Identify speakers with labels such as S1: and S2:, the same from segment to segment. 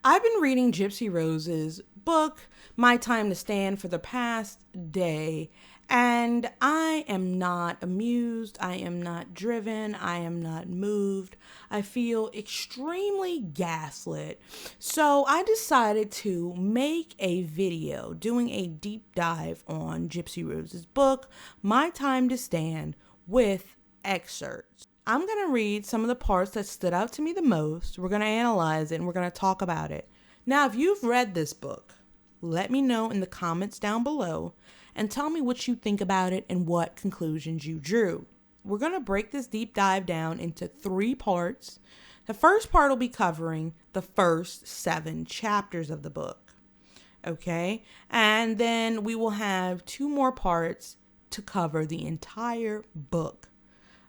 S1: I've been reading Gypsy Rose's book, My Time to Stand, for the past day, and I am not amused, I am not driven, I am not moved. I feel extremely gaslit. So I decided to make a video doing a deep dive on Gypsy Rose's book, My Time to Stand, with excerpts. I'm going to read some of the parts that stood out to me the most. We're going to analyze it and we're going to talk about it. Now, if you've read this book, let me know in the comments down below and tell me what you think about it and what conclusions you drew. We're going to break this deep dive down into 3 parts. The first part will be covering the first 7 chapters of the book. Okay? And then we will have 2 more parts to cover the entire book.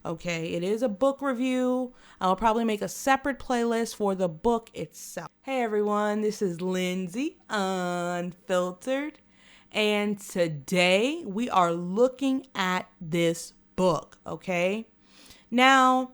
S1: Okay, it is a book review. I'll probably make a separate playlist for the book itself. Hey everyone, this is Lindsay, Unfiltered. And today we are looking at this book, okay? Now,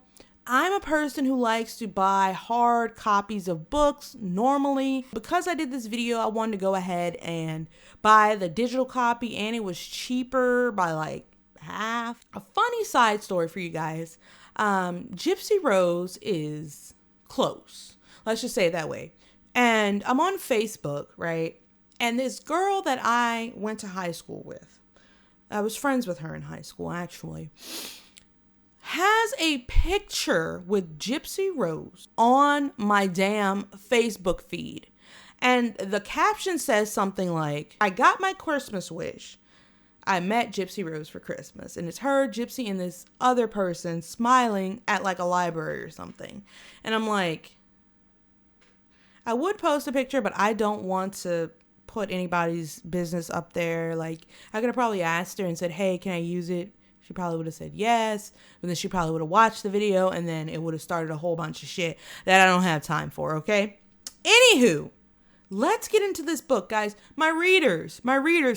S1: I'm a person who likes to buy hard copies of books normally. Because I did this video, I wanted to go ahead and buy the digital copy, and it was cheaper by like half. A funny side story for you guys. Gypsy Rose is close. Let's just say it that way. And I'm on Facebook, right? And this girl that I went to high school with, I was friends with her in high school actually, has a picture with Gypsy Rose on my damn Facebook feed. And the caption says something like, I got my Christmas wish. I met Gypsy Rose for Christmas. And it's her, Gypsy, and this other person smiling at like a library or something. And I'm like, I would post a picture, but I don't want to put anybody's business up there. Like, I could have probably asked her and said, hey, can I use it? She probably would have said yes. But then she probably would have watched the video, and then it would have started a whole bunch of shit that I don't have time for, okay? Anywho, let's get into this book, guys. My readers,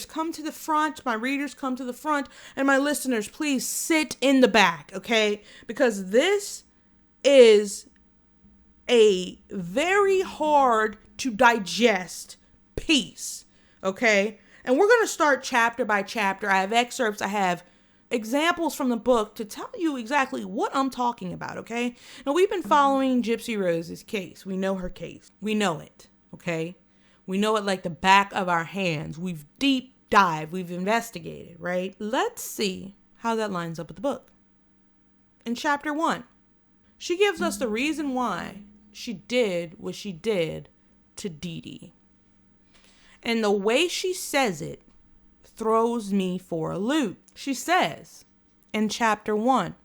S1: come to the front. My readers, come to the front. And my listeners, please sit in the back, okay? Because this is a very hard to digest piece, okay? And we're going to start chapter by chapter. I have excerpts. I have examples from the book to tell you exactly what I'm talking about, okay? Now, we've been following Gypsy Rose's case. We know her case. We know it, okay? We know it like the back of our hands. We've deep dived. We've investigated, right? Let's see how that lines up with the book. In chapter 1, she gives us the reason why she did what she did to Dee Dee. And the way she says it throws me for a loop. She says in chapter 1,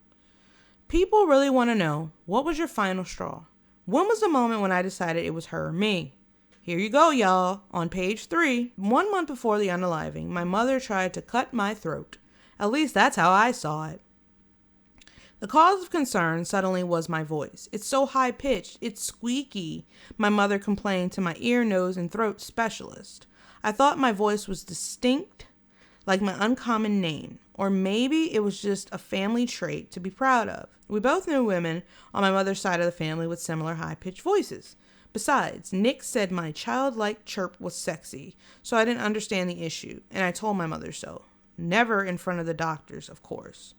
S1: people really want to know, what was your final straw? When was the moment when I decided it was her or me? Here you go, y'all. On page 3, 1 month before the unaliving, my mother tried to cut my throat. At least that's how I saw it. The cause of concern suddenly was my voice. It's so high-pitched, it's squeaky, my mother complained to my ear, nose, and throat specialist. I thought my voice was distinct, like my uncommon name, or maybe it was just a family trait to be proud of. We both knew women on my mother's side of the family with similar high-pitched voices. Besides, Nick said my childlike chirp was sexy, so I didn't understand the issue, and I told my mother so. Never in front of the doctors, of course.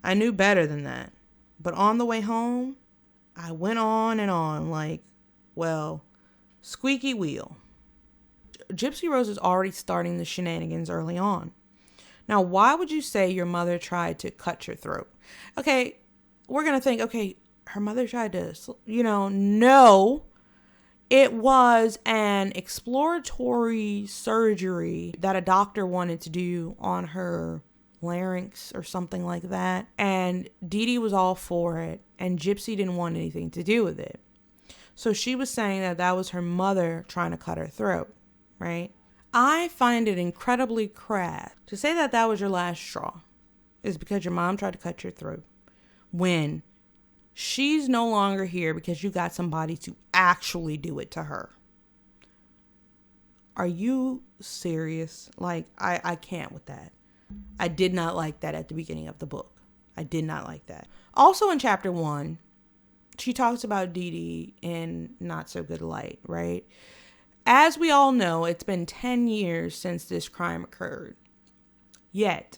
S1: I knew better than that. But on the way home, I went on and on like, well, squeaky wheel. Gypsy Rose is already starting the shenanigans early on. Now, why would you say your mother tried to cut your throat? Okay, we're going to think, okay, her mother tried to, no. It was an exploratory surgery that a doctor wanted to do on her larynx or something like that. And Dee Dee was all for it, and Gypsy didn't want anything to do with it. So she was saying that that was her mother trying to cut her throat, right? I find it incredibly crass to say that that was your last straw is because your mom tried to cut your throat when she's no longer here because you got somebody to actually do it to her. Are you serious? Like, I can't with that. I did not like that at the beginning of the book. I did not like that. Also in chapter 1, she talks about Dee Dee in not so good light, right? As we all know, it's been 10 years since this crime occurred. Yet,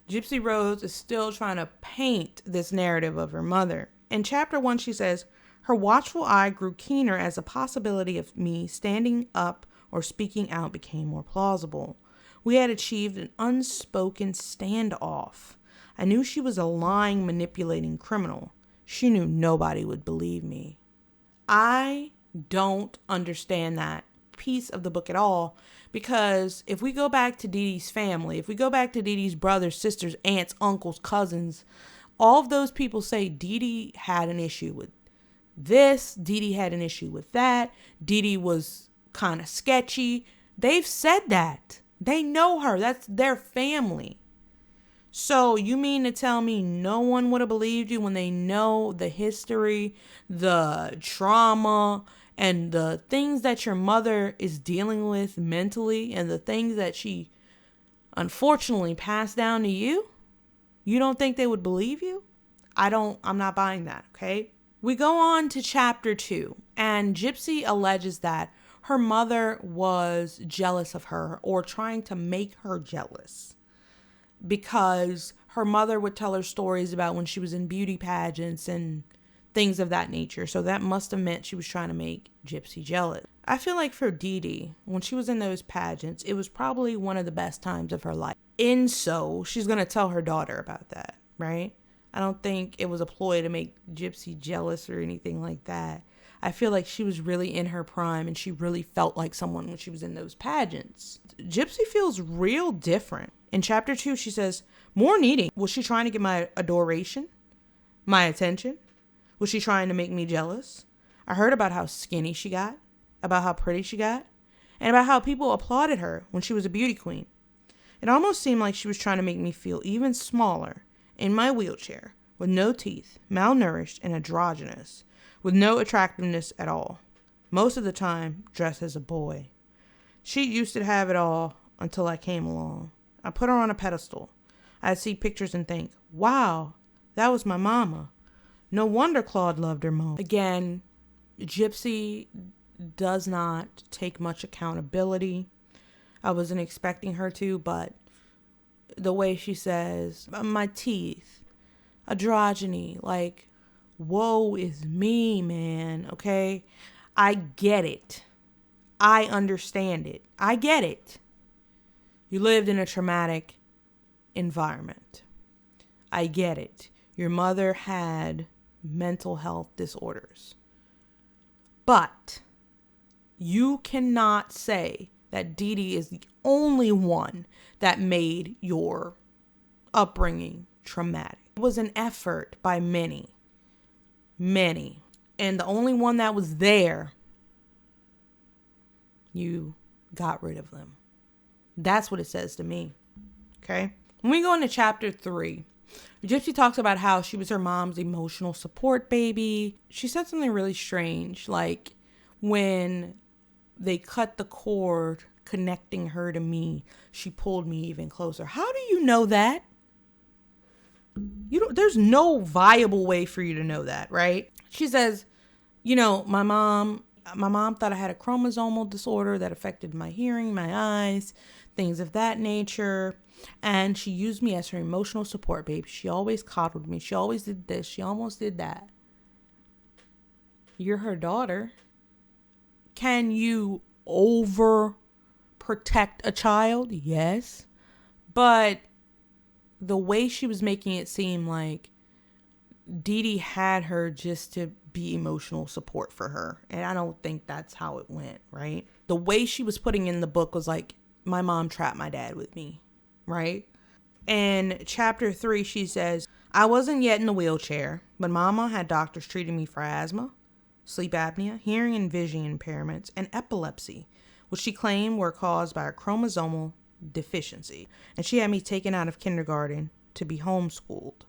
S1: Gypsy Rose is still trying to paint this narrative of her mother. In chapter 1, she says, her watchful eye grew keener as the possibility of me standing up or speaking out became more plausible. We had achieved an unspoken standoff. I knew she was a lying, manipulating criminal. She knew nobody would believe me. I don't understand that piece of the book at all, because if we go back to Dee Dee's family, if we go back to Dee Dee's brothers, sisters, aunts, uncles, cousins, all of those people say Dee Dee had an issue with this, Dee Dee had an issue with that, Dee Dee was kind of sketchy. They've said that. They know her. That's their family. So you mean to tell me no one would have believed you when they know the history, the trauma, and the things that your mother is dealing with mentally, and the things that she unfortunately passed down to you? You don't think they would believe you? I'm not buying that, okay? We go on to chapter 2, and Gypsy alleges that her mother was jealous of her, or trying to make her jealous, because her mother would tell her stories about when she was in beauty pageants and things of that nature. So that must have meant she was trying to make Gypsy jealous. I feel like for Dee Dee, when she was in those pageants, it was probably one of the best times of her life. And so she's going to tell her daughter about that, right? I don't think it was a ploy to make Gypsy jealous or anything like that. I feel like she was really in her prime, and she really felt like someone when she was in those pageants. Gypsy feels real different. In chapter 2, she says, more needing. Was she trying to get my adoration? My attention? Was she trying to make me jealous? I heard about how skinny she got, about how pretty she got, and about how people applauded her when she was a beauty queen. It almost seemed like she was trying to make me feel even smaller in my wheelchair, with no teeth, malnourished and androgynous, with no attractiveness at all. Most of the time, dressed as a boy. She used to have it all until I came along. I put her on a pedestal. I'd see pictures and think, wow, that was my mama. No wonder Claude loved her most. Again, Gypsy does not take much accountability. I wasn't expecting her to, but the way she says, my teeth, androgyny, like, woe is me, man, okay? I get it. I understand it. I get it. You lived in a traumatic environment. I get it. Your mother had mental health disorders. But you cannot say that Dee Dee is the only one that made your upbringing traumatic. It was an effort by many. And the only one that was there, you got rid of them. That's what it says to me. Okay? When we go into chapter 3, Gypsy talks about how she was her mom's emotional support baby. She said something really strange, like when they cut the cord connecting her to me, she pulled me even closer. How do you know that? There's no viable way for you to know that, right? She says, my mom thought I had a chromosomal disorder that affected my hearing, my eyes, things of that nature. And she used me as her emotional support baby. She always coddled me. She always did this. She almost did that. You're her daughter. Can you overprotect a child? Yes. But the way she was making it seem like Dee Dee had her just to be emotional support for her. And I don't think that's how it went, right? The way she was putting in the book was like, my mom trapped my dad with me, right? In chapter 3, she says, I wasn't yet in the wheelchair, but mama had doctors treating me for asthma, sleep apnea, hearing and vision impairments, and epilepsy, which she claimed were caused by a chromosomal deficiency. And she had me taken out of kindergarten to be homeschooled.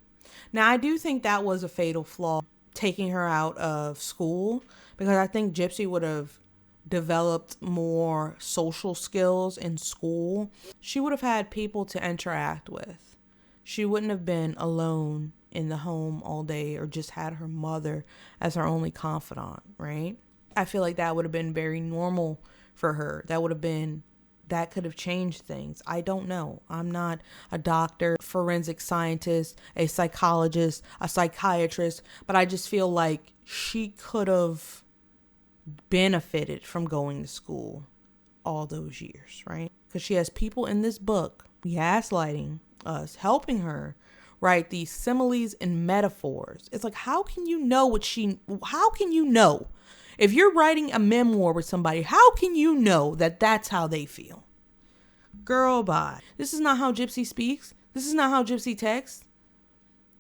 S1: Now, I do think that was a fatal flaw, taking her out of school, because I think Gypsy would have developed more social skills in school. She would have had people to interact with. She wouldn't have been alone in the home all day, or just had her mother as her only confidant, right? I feel like that would have been very normal for her. That could have changed things. I don't know. I'm not a doctor, forensic scientist, a psychologist, a psychiatrist, but I just feel like she could have benefited from going to school all those years, right? Because she has people in this book gaslighting us, helping her write these similes and metaphors. It's like, how can you know if you're writing a memoir with somebody, how can you know that that's how they feel? Girl, bye. This is not how Gypsy speaks. This is not how Gypsy texts.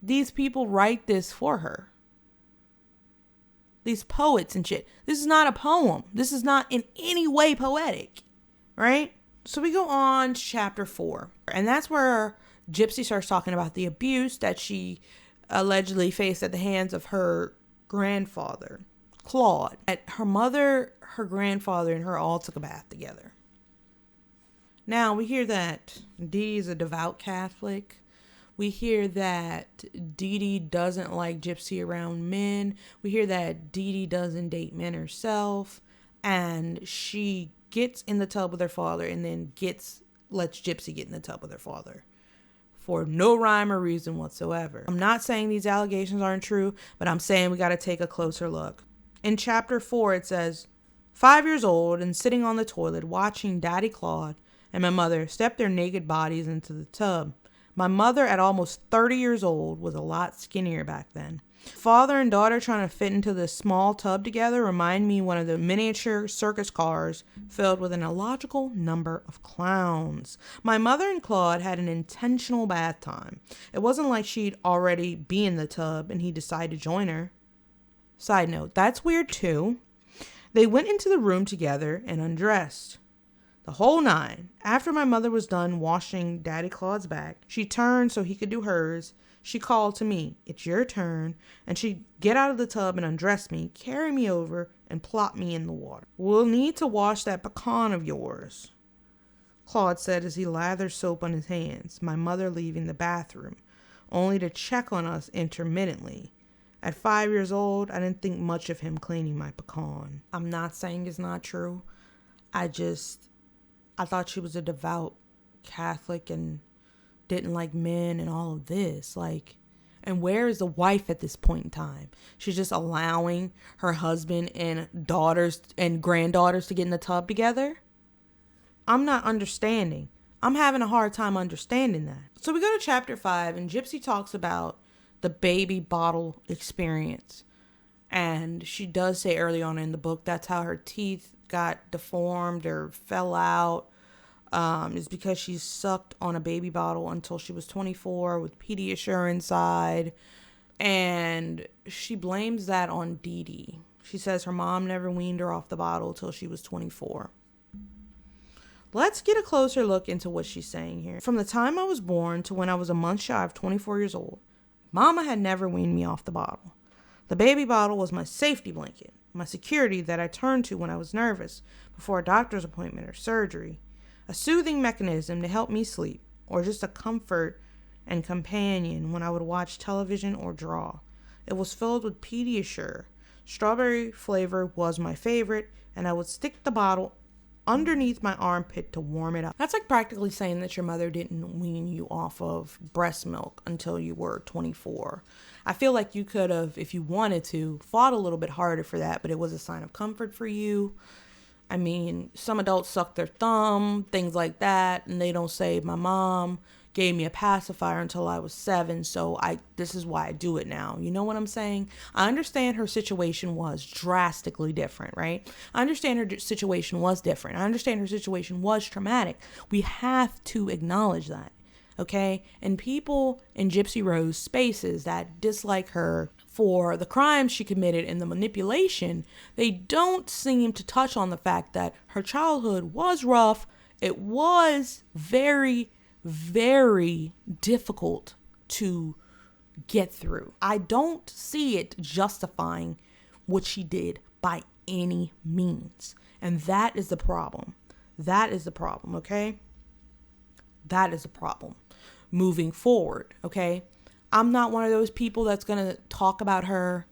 S1: These people write this for her. These poets and shit. This is not a poem. This is not in any way poetic, right? So we go on to chapter 4. And that's where Gypsy starts talking about the abuse that she allegedly faced at the hands of her grandfather, Claude. That her mother, her grandfather, and her all took a bath together. Now, we hear that Dee is a devout Catholic. We hear that Dee Dee doesn't like Gypsy around men. We hear that Dee Dee doesn't date men herself. And she gets in the tub with her father and then lets Gypsy get in the tub with her father. For no rhyme or reason whatsoever. I'm not saying these allegations aren't true, but I'm saying we got to take a closer look. In chapter 4, it says, 5 years old and sitting on the toilet watching Daddy Claude and my mother step their naked bodies into the tub. My mother, at almost 30 years old, was a lot skinnier back then. Father and daughter trying to fit into this small tub together remind me one of the miniature circus cars filled with an illogical number of clowns. My mother and Claude had an intentional bath time. It wasn't like she'd already be in the tub and he decided to join her. Side note, that's weird too. They went into the room together and undressed. The whole 9. After my mother was done washing Daddy Claude's back, she turned so he could do hers. She called to me, "It's your turn," and she'd get out of the tub and undress me, carry me over, and plop me in the water. "We'll need to wash that pecan of yours," Claude said as he lathered soap on his hands, my mother leaving the bathroom, only to check on us intermittently. At 5 years old, I didn't think much of him cleaning my pecan. I'm not saying it's not true. I thought she was a devout Catholic and didn't like men and all of this. And where is the wife at this point in time? She's just allowing her husband and daughters and granddaughters to get in the tub together? I'm not understanding. I'm having a hard time understanding that. So we go to chapter 5 and Gypsy talks about the baby bottle experience. And she does say early on in the book that's how her teeth got deformed or fell out, is because she sucked on a baby bottle until she was 24 with Pediasure inside. And she blames that on Dee Dee. She says her mom never weaned her off the bottle till she was 24. Let's get a closer look into what she's saying here. From the time I was born to when I was a month shy of 24 years old, Mama had never weaned me off the bottle. The baby bottle was my safety blanket, my security that I turned to when I was nervous before a doctor's appointment or surgery, a soothing mechanism to help me sleep, or just a comfort and companion when I would watch television or draw. It was filled with Pediasure. Strawberry flavor was my favorite, and I would stick the bottle underneath my armpit to warm it up. That's like practically saying that your mother didn't wean you off of breast milk until you were 24. I feel like you could have, if you wanted to, fought a little bit harder for that, but it was a sign of comfort for you. I mean, some adults suck their thumb, things like that, and they don't say, my mom gave me a pacifier until I was 7, so this is why I do it now. You know what I'm saying? I understand her situation was drastically different, right? I understand her situation was different. I understand her situation was traumatic. We have to acknowledge that, okay? And people in Gypsy Rose spaces that dislike her for the crimes she committed and the manipulation, they don't seem to touch on the fact that her childhood was rough. It was very difficult to get through. I don't see it justifying what she did by any means. And that is the problem. That is the problem, okay? That is the problem moving forward, okay? I'm not one of those people that's going to talk about her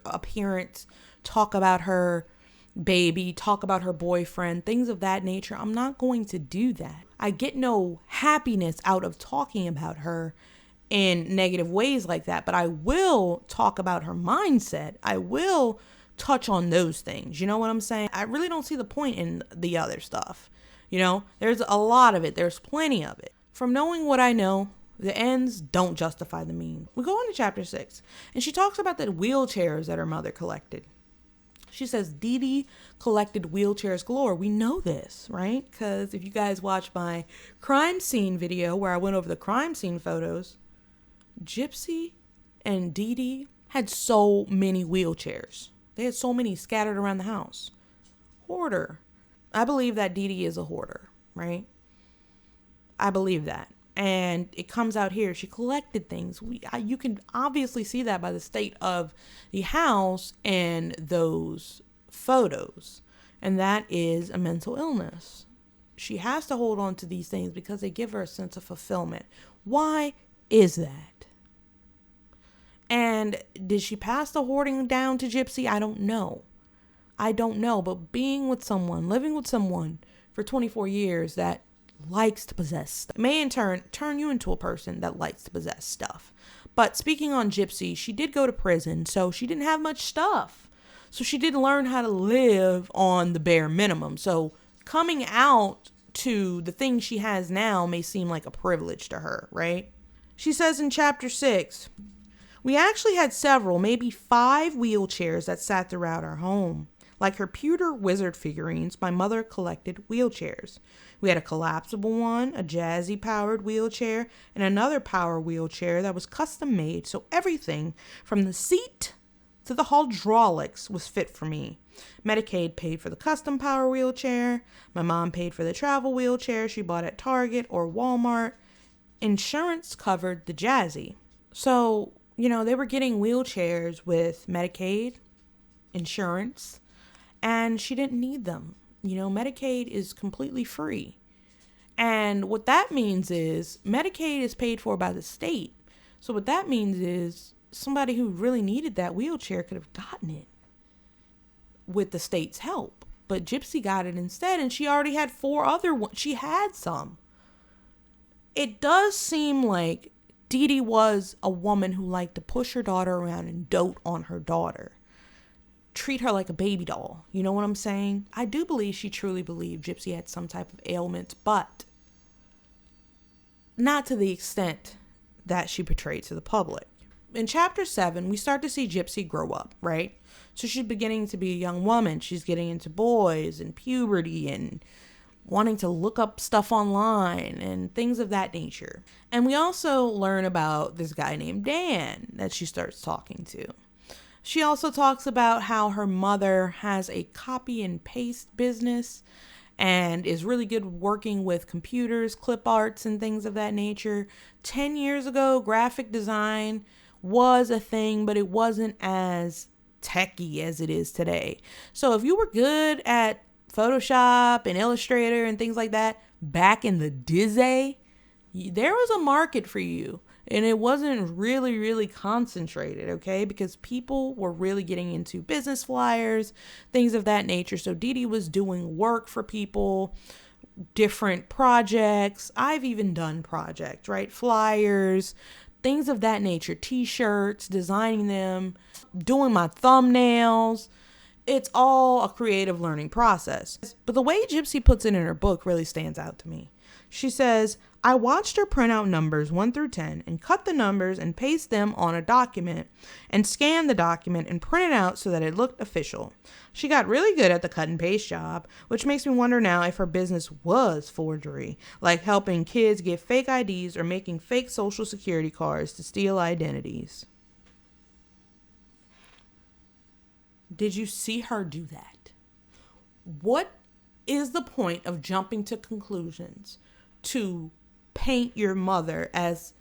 S1: appearance, talk about her baby, talk about her boyfriend, things of that nature. I'm not going to do that. I get no happiness out of talking about her in negative ways like that, but I will talk about her mindset. I will touch on those things. You know what I'm saying? I really don't see the point in the other stuff. There's a lot of it. There's plenty of it. From knowing what I know, the ends don't justify the means. We go on to chapter 6, and she talks about the wheelchairs that her mother collected. She says Dee Dee collected wheelchairs galore. We know this, right? Because if you guys watch my crime scene video where I went over the crime scene photos, Gypsy and Dee Dee had so many wheelchairs. They had so many scattered around the house. Hoarder. I believe that Dee Dee is a hoarder, right? I believe that. And it comes out here. She collected things. You can obviously see that by the state of the house and those photos. And that is a mental illness. She has to hold on to these things because they give her a sense of fulfillment. Why is that? And did she pass the hoarding down to Gypsy? I don't know. But being with someone, living with someone for 24 years that likes to possess stuff may in turn you into a person that likes to possess stuff. But speaking on Gypsy, she did go to prison, so she didn't have much stuff. So she did learn how to live on the bare minimum. So coming out to the things she has now may seem like a privilege to her, right? She says in chapter 6, we actually had several, maybe 5 wheelchairs that sat throughout our home. Like her pewter wizard figurines, my mother collected wheelchairs. We had a collapsible one, a jazzy powered wheelchair, and another power wheelchair that was custom made, so everything from the seat to the hydraulics was fit for me. Medicaid paid for the custom power wheelchair. My mom paid for the travel wheelchair she bought at Target or Walmart. Insurance covered the jazzy. So, they were getting wheelchairs with Medicaid, insurance, and she didn't need them. Medicaid is completely free. And what that means is Medicaid is paid for by the state. So what that means is somebody who really needed that wheelchair could have gotten it with the state's help. But Gypsy got it instead, and she already had 4 other ones. She had some. It does seem like Dee Dee was a woman who liked to push her daughter around and dote on her daughter. Treat her like a baby doll. You know what I'm saying? I do believe she truly believed Gypsy had some type of ailment, but not to the extent that she portrayed to the public. In chapter 7, we start to see Gypsy grow up, right? So she's beginning to be a young woman. She's getting into boys and puberty and wanting to look up stuff online and things of that nature. And we also learn about this guy named Dan that she starts talking to. She also talks about how her mother has a copy and paste business and is really good working with computers, clip arts, and things of that nature. 10 years ago, graphic design was a thing, but it wasn't as techy as it is today. So if you were good at Photoshop and Illustrator and things like that back in the day, there was a market for you. And it wasn't really, really concentrated, okay? Because people were really getting into business flyers, things of that nature. So Dee Dee was doing work for people, different projects. I've even done projects, right? Flyers, things of that nature. T-shirts, designing them, doing my thumbnails. It's all a creative learning process. But the way Gypsy puts it in her book really stands out to me. She says, I watched her print out numbers 1 through 10 and cut the numbers and paste them on a document and scan the document and print it out so that it looked official. She got really good at the cut and paste job, which makes me wonder now if her business was forgery, like helping kids get fake IDs or making fake social security cards to steal identities. Did you see her do that? What is the point of jumping to conclusions to paint your mother as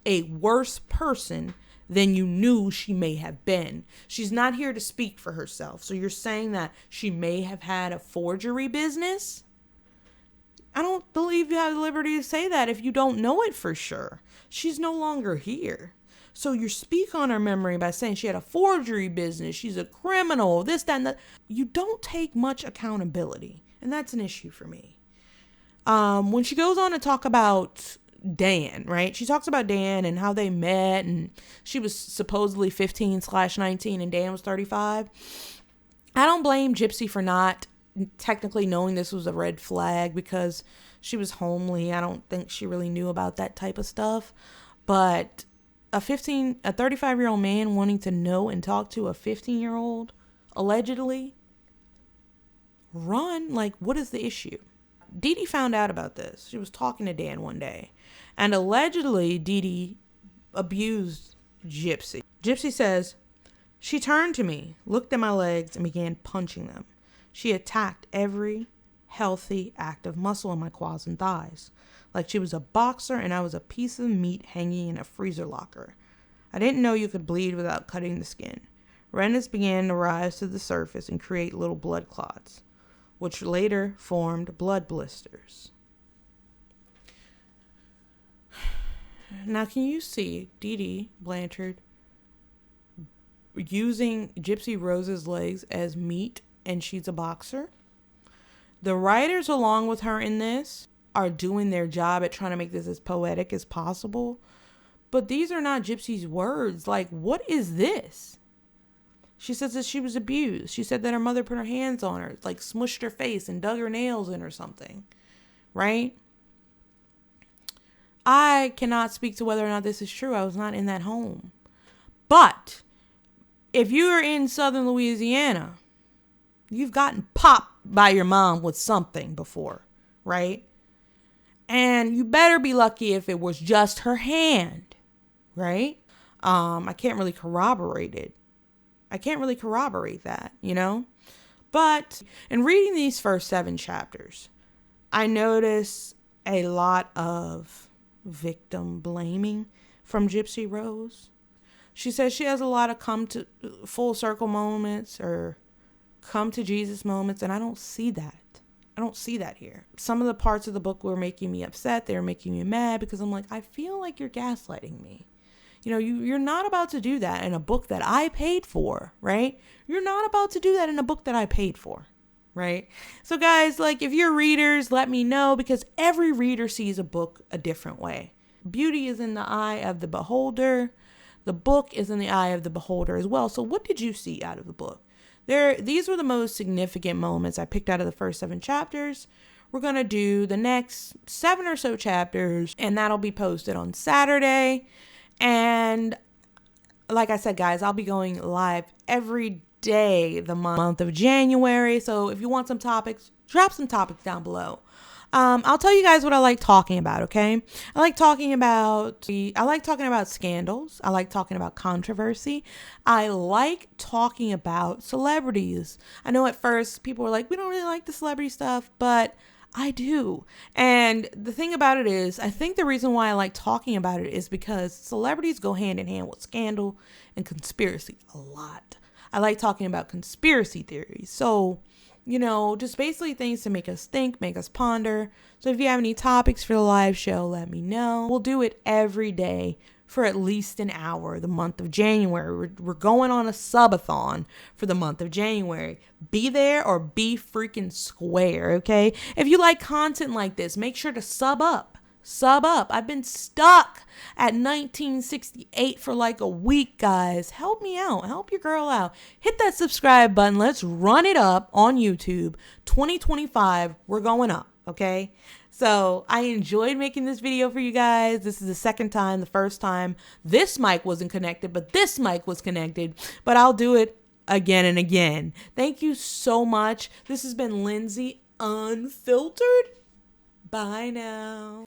S1: a worse person than you knew she may have been? She's not here to speak for herself. So you're saying that she may have had a forgery business? I don't believe you have the liberty to say that if you don't know it for sure. She's no longer here. So you speak on her memory by saying she had a forgery business, she's a criminal, this, that, and that. You don't take much accountability. And that's an issue for me. When she goes on to talk about Dan, right? She talks about Dan and how they met, and she was supposedly 15/19 and Dan was 35. I don't blame Gypsy for not technically knowing this was a red flag because she was homely. I don't think she really knew about that type of stuff. But a 35-year-old man wanting to know and talk to a 15-year-old, allegedly, run, like, what is the issue? Dee Dee found out about this. She was talking to Dan one day, and allegedly Dee Dee abused Gypsy. Gypsy says, she turned to me, looked at my legs, and began punching them. She attacked every healthy, active muscle in my quads and thighs, like she was a boxer and I was a piece of meat hanging in a freezer locker. I didn't know you could bleed without cutting the skin. Redness began to rise to the surface and create little blood clots, which later formed blood blisters. Now, can you see Dee Dee Blanchard using Gypsy Rose's legs as meat, and she's a boxer? The writers along with her in this are doing their job at trying to make this as poetic as possible. But these are not Gypsy's words. Like, what is this? She says that she was abused. She said that her mother put her hands on her, like smushed her face and dug her nails in or something. Right? I cannot speak to whether or not this is true. I was not in that home. But if you are in Southern Louisiana, you've gotten popped by your mom with something before, right? And you better be lucky if it was just her hand, right? I can't really corroborate it. I can't really corroborate that, you know? But in reading these first 7 chapters, I notice a lot of victim blaming from Gypsy Rose. She says she has a lot of come to full circle moments or come to Jesus moments, and I don't see that. I don't see that here. Some of the parts of the book were making me upset. They were making me mad because I'm like, I feel like you're gaslighting me. You know, you're not about to do that in a book that I paid for, right? You're not about to do that in a book that I paid for, right? So guys, like, if you're readers, let me know, because every reader sees a book a different way. Beauty is in the eye of the beholder. The book is in the eye of the beholder as well. So what did you see out of the book? These were the most significant moments I picked out of the first 7 chapters. We're going to do the next 7 or so chapters, and that'll be posted on Saturday. And like I said, guys, I'll be going live every day the month of January. So if you want some topics, drop some topics down below. I'll tell you guys what I like talking about, okay? I like talking about scandals. I like talking about controversy. I like talking about celebrities. I know at first people were like, we don't really like the celebrity stuff, but I do. And the thing about it is, I think the reason why I like talking about it is because celebrities go hand in hand with scandal and conspiracy a lot. I like talking about conspiracy theories. So, you know, just basically things to make us think, make us ponder. So if you have any topics for the live show, let me know. We'll do it every day for at least an hour the month of January. We're going on a subathon for the month of January. Be there or be freaking square, okay? If you like content like this, make sure to sub up. Sub up. I've been stuck at 1968 for like a week, guys. Help me out. Help your girl out. Hit that subscribe button. Let's run it up on YouTube. 2025, we're going up, okay? So I enjoyed making this video for you guys. This is the second time. The first time this mic wasn't connected, but this mic was connected. But I'll do it again and again. Thank you so much. This has been Lindsay Unfiltered. Bye now.